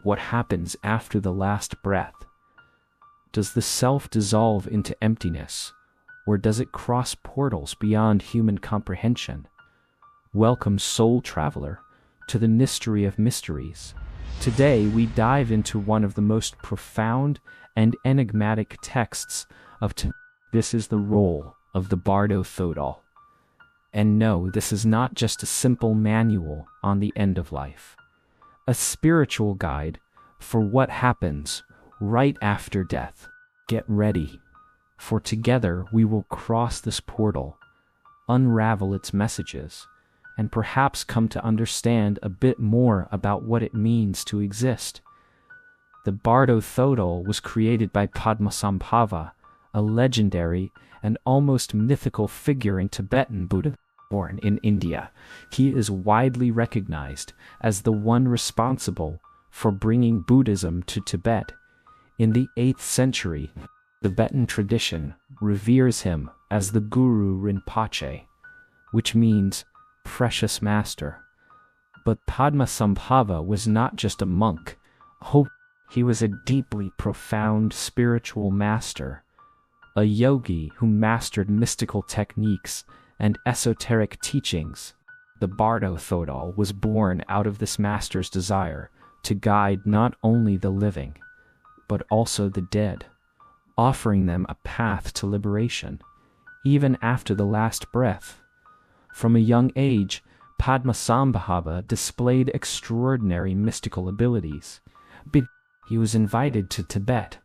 what happens after the last breath. Does the self dissolve into emptiness, or does it cross portals beyond human comprehension? Welcome, soul traveler, to the mystery of mysteries. Today we dive into one of the most profound and enigmatic texts of This is the role of the Bardo Thodol. And no, this is not just a simple manual on the end of life. A spiritual guide for what happens right after death. Get ready, for together we will cross this portal, unravel its messages, and perhaps come to understand a bit more about what it means to exist. The Bardo Thodol was created by Padmasambhava, a legendary and almost mythical figure in Tibetan Buddhism. Born in India, he is widely recognized as the one responsible for bringing Buddhism to Tibet. In the 8th century, Tibetan tradition reveres him as the Guru Rinpoche, which means precious master. But Padmasambhava was not just a monk. He was a deeply profound spiritual master, a yogi who mastered mystical techniques and esoteric teachings. The Bardo Thodol was born out of this master's desire to guide not only the living, but also the dead, offering them a path to liberation, even after the last breath. From a young age, Padmasambhava displayed extraordinary mystical abilities. He was invited to Tibet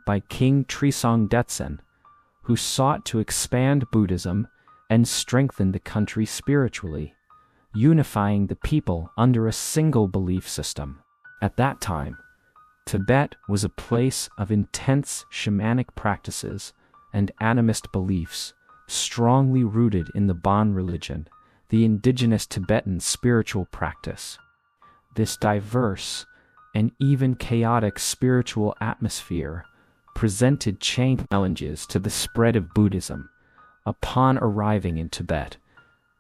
by King Trisong Detsen, who sought to expand Buddhism and strengthen the country spiritually, unifying the people under a single belief system. At that time, Tibet was a place of intense shamanic practices and animist beliefs, strongly rooted in the Bon religion, the indigenous Tibetan spiritual practice. This diverse and even chaotic spiritual atmosphere presented challenges to the spread of Buddhism. Upon arriving in Tibet,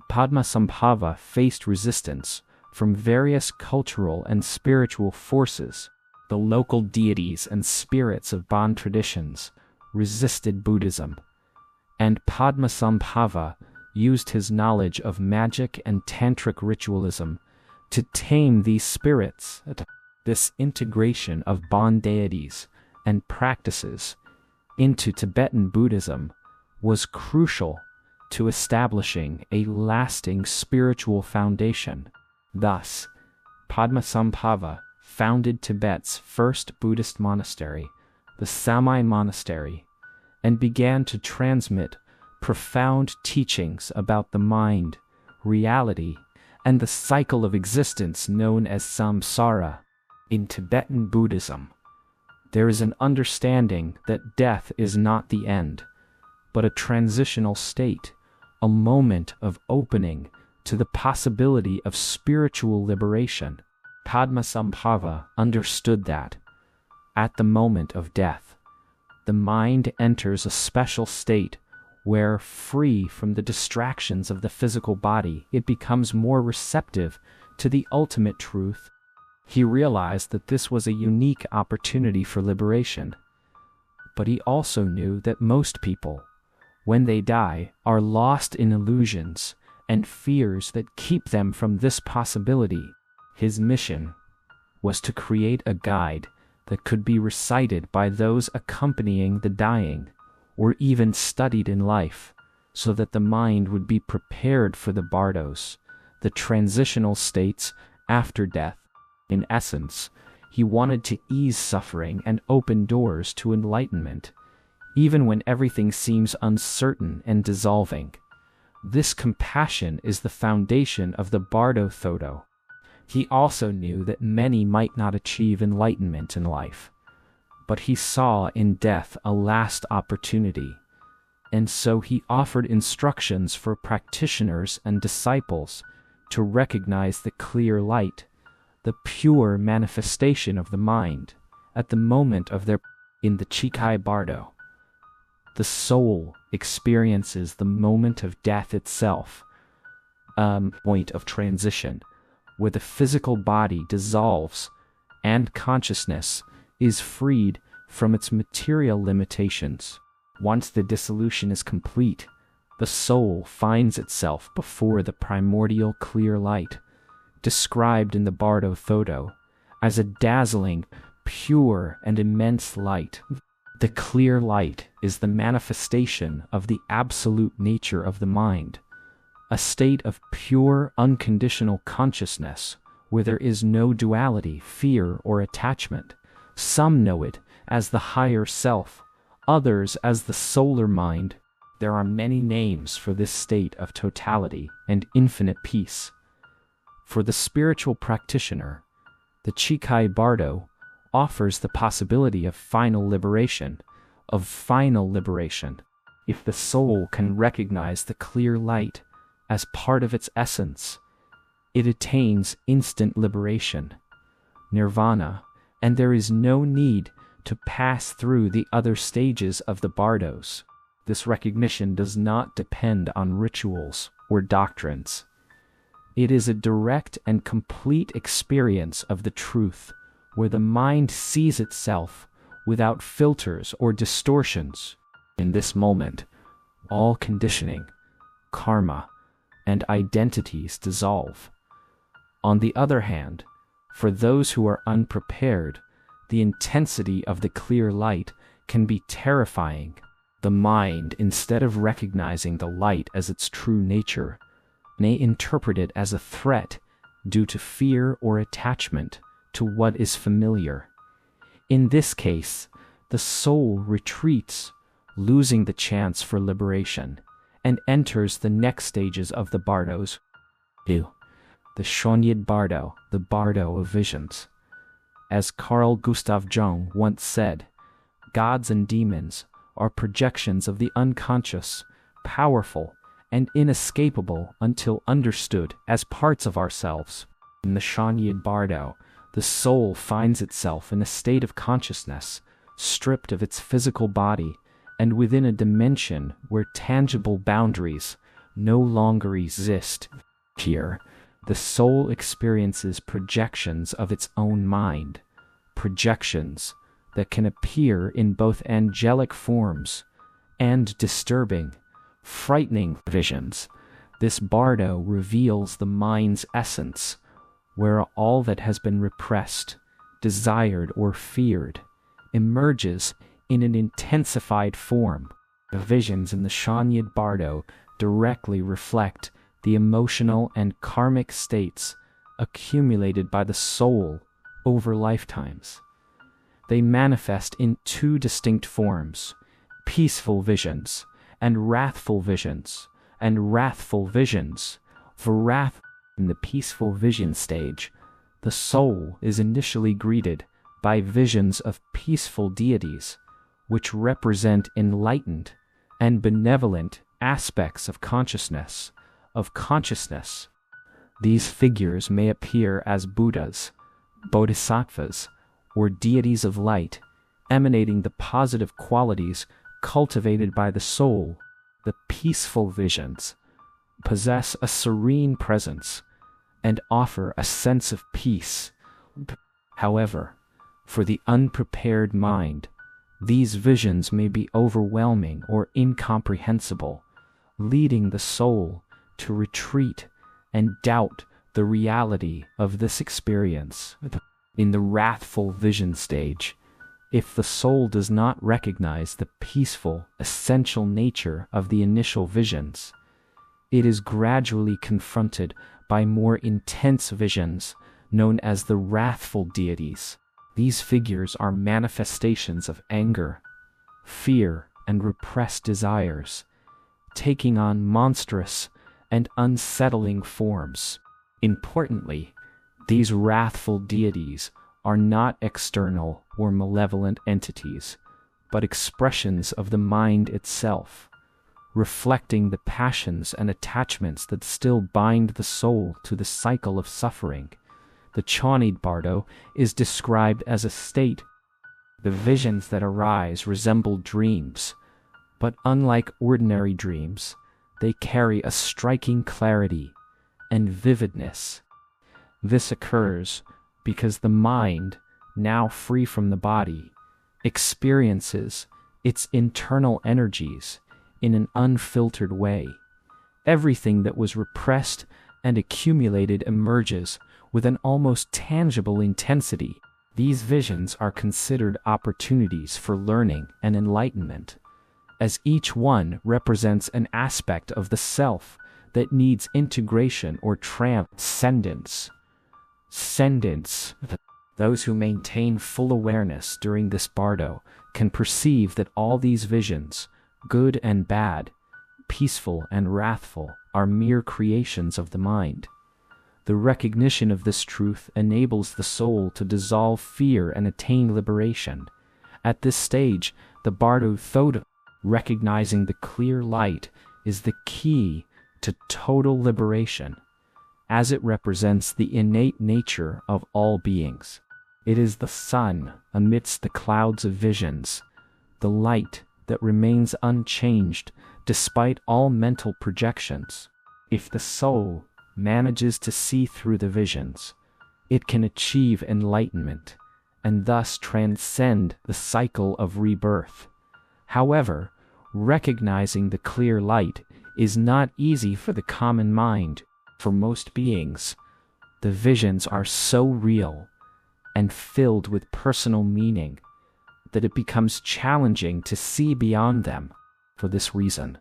Padmasambhava faced resistance from various cultural and spiritual forces. The local deities and spirits of Bon traditions resisted Buddhism, and Padmasambhava used his knowledge of magic and tantric ritualism to tame these spirits. This integration of Bon deities and practices into Tibetan Buddhism was crucial to establishing a lasting spiritual foundation. Thus, Padmasambhava founded Tibet's first Buddhist monastery, the Samye Monastery, and began to transmit profound teachings about the mind, reality, and the cycle of existence known as samsara. In Tibetan Buddhism, there is an understanding that death is not the end, but a transitional state, a moment of opening to the possibility of spiritual liberation. Padmasambhava understood that, at the moment of death, the mind enters a special state where, free from the distractions of the physical body, it becomes more receptive to the ultimate truth. He realized that this was a unique opportunity for liberation, but he also knew that most people, when they die, are lost in illusions and fears that keep them from this possibility. His mission was to create a guide that could be recited by those accompanying the dying, or even studied in life, so that the mind would be prepared for the bardos, the transitional states after death. In essence, he wanted to ease suffering and open doors to enlightenment, even when everything seems uncertain and dissolving. This compassion is the foundation of the Bardo Thodol. He also knew that many might not achieve enlightenment in life, but he saw in death a last opportunity, and so he offered instructions for practitioners and disciples to recognize the clear light, the pure manifestation of the mind, at the moment of their. In the Chikhai Bardo, the soul experiences the moment of death itself, a point of transition, where the physical body dissolves and consciousness is freed from its material limitations. Once the dissolution is complete, the soul finds itself before the primordial clear light, described in the Bardo Thodol as a dazzling, pure, and immense light. The clear light is the manifestation of the absolute nature of the mind, a state of pure, unconditional consciousness where there is no duality, fear, or attachment. Some know it as the higher self, others as the solar mind. There are many names for this state of totality and infinite peace. For the spiritual practitioner, the Chikhai Bardo offers the possibility of final liberation, if the soul can recognize the clear light as part of its essence. It attains instant liberation, nirvana, and there is no need to pass through the other stages of the bardos. This recognition does not depend on rituals or doctrines. It is a direct and complete experience of the truth, where the mind sees itself without filters or distortions. In this moment, all conditioning, karma, and identities dissolve. On the other hand, for those who are unprepared, the intensity of the clear light can be terrifying. The mind, instead of recognizing the light as its true nature, may interpret it as a threat due to fear or attachment to what is familiar. In this case, the soul retreats, losing the chance for liberation, and enters the next stages of the bardos. 2. The Chönyid Bardo, the Bardo of visions. As Carl Gustav Jung once said, gods and demons are projections of the unconscious, powerful, and inescapable until understood as parts of ourselves. In the Chönyid Bardo, the soul finds itself in a state of consciousness, stripped of its physical body, and within a dimension where tangible boundaries no longer exist. Here, the soul experiences projections of its own mind, projections that can appear in both angelic forms and disturbing, frightening visions. This bardo reveals the mind's essence, where all that has been repressed, desired, or feared emerges in an intensified form. The visions in the Chönyid Bardo directly reflect the emotional and karmic states accumulated by the soul over lifetimes. They manifest in two distinct forms: peaceful visions and wrathful visions. For wrath, in the peaceful vision stage, the soul is initially greeted by visions of peaceful deities, which represent enlightened and benevolent aspects of consciousness. These figures may appear as Buddhas, bodhisattvas, or deities of light, emanating the positive qualities cultivated by the soul. The peaceful visions possess a serene presence and offer a sense of peace. However, for the unprepared mind, these visions may be overwhelming or incomprehensible, leading the soul to retreat and doubt the reality of this experience. In the wrathful vision stage, if the soul does not recognize the peaceful, essential nature of the initial visions, it is gradually confronted by more intense visions known as the wrathful deities. These figures are manifestations of anger, fear, and repressed desires, taking on monstrous and unsettling forms. Importantly, these wrathful deities are not external or malevolent entities, but expressions of the mind itself, reflecting the passions and attachments that still bind the soul to the cycle of suffering. The Chönyid Bardo is described as a state. The visions that arise resemble dreams, but unlike ordinary dreams, they carry a striking clarity and vividness. This occurs because the mind now free from the body, experiences its internal energies in an unfiltered way. Everything that was repressed and accumulated emerges with an almost tangible intensity. These visions are considered opportunities for learning and enlightenment, as each one represents an aspect of the self that needs integration or transcendence. Those who maintain full awareness during this bardo can perceive that all these visions, good and bad, peaceful and wrathful, are mere creations of the mind. The recognition of this truth enables the soul to dissolve fear and attain liberation. At this stage, the Bardo Thodol, recognizing the clear light, is the key to total liberation, as it represents the innate nature of all beings. It is the sun amidst the clouds of visions, the light that remains unchanged despite all mental projections. If the soul manages to see through the visions, it can achieve enlightenment and thus transcend the cycle of rebirth. However, recognizing the clear light is not easy for the common mind. For most beings, the visions are so real and filled with personal meaning that it becomes challenging to see beyond them. For this reason,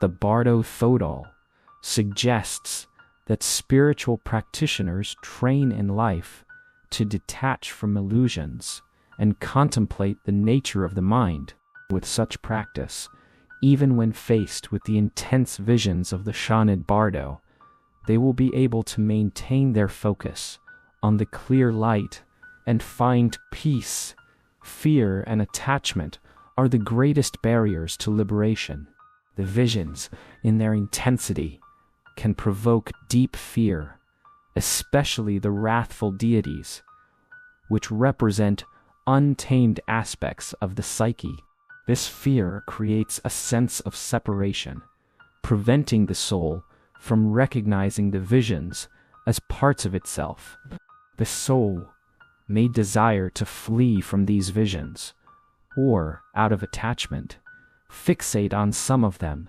the Bardo Thodol suggests that spiritual practitioners train in life to detach from illusions and contemplate the nature of the mind. With such practice, even when faced with the intense visions of the Chönyid Bardo, they will be able to maintain their focus on the clear light and find peace. Fear and attachment are the greatest barriers to liberation. The visions, in their intensity, can provoke deep fear, especially the wrathful deities, which represent untamed aspects of the psyche. This fear creates a sense of separation, preventing the soul from recognizing the visions as parts of itself. The soul may desire to flee from these visions, or, out of attachment, fixate on some of them,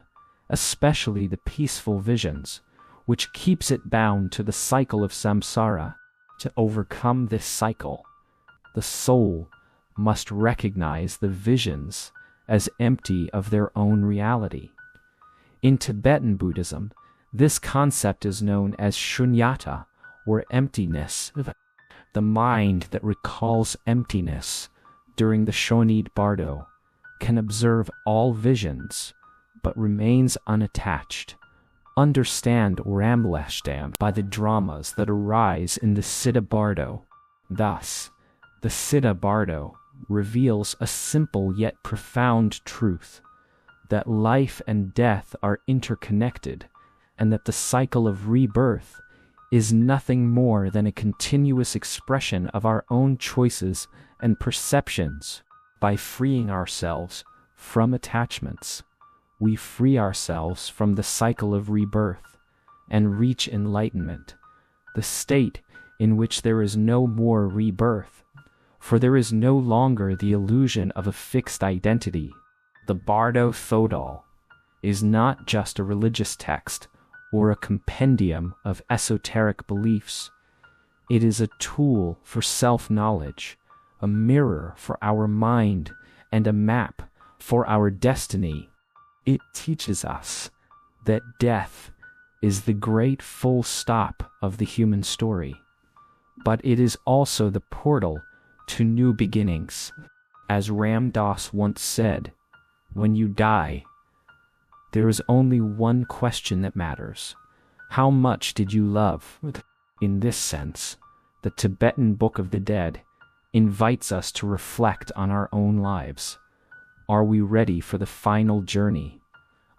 especially the peaceful visions, which keeps it bound to the cycle of samsara. To overcome this cycle, the soul must recognize the visions as empty of their own reality. In Tibetan Buddhism, this concept is known as shunyata, or emptiness. The mind that recalls emptiness during the Chönyid Bardo can observe all visions, but remains unattached, understand or understand by the dramas that arise in the Sidpa Bardo. Thus, the Sidpa Bardo reveals a simple yet profound truth, that life and death are interconnected, and that the cycle of rebirth is nothing more than a continuous expression of our own choices and perceptions. By freeing ourselves from attachments, we free ourselves from the cycle of rebirth and reach enlightenment, the state in which there is no more rebirth, for there is no longer the illusion of a fixed identity. The Bardo Thodol is not just a religious text or a compendium of esoteric beliefs. It is a tool for self-knowledge, a mirror for our mind, and a map for our destiny. It teaches us that death is the great full stop of the human story, but it is also the portal to new beginnings. As Ram Dass once said, "When you die, there is only one question that matters. How much did you love?" In this sense, the Tibetan Book of the Dead invites us to reflect on our own lives. Are we ready for the final journey?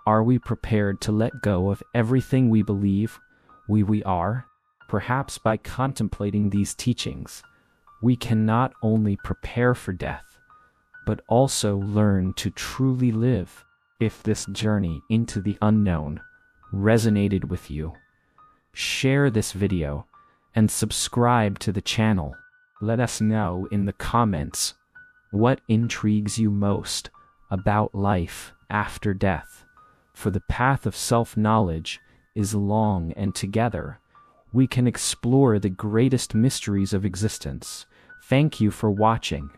Are we prepared to let go of everything we believe we are? Perhaps by contemplating these teachings, we can not only prepare for death, but also learn to truly live. If this journey into the unknown resonated with you, share this video and subscribe to the channel. Let us know in the comments what intrigues you most about life after death, for the path of self-knowledge is long, and together we can explore the greatest mysteries of existence. Thank you for watching.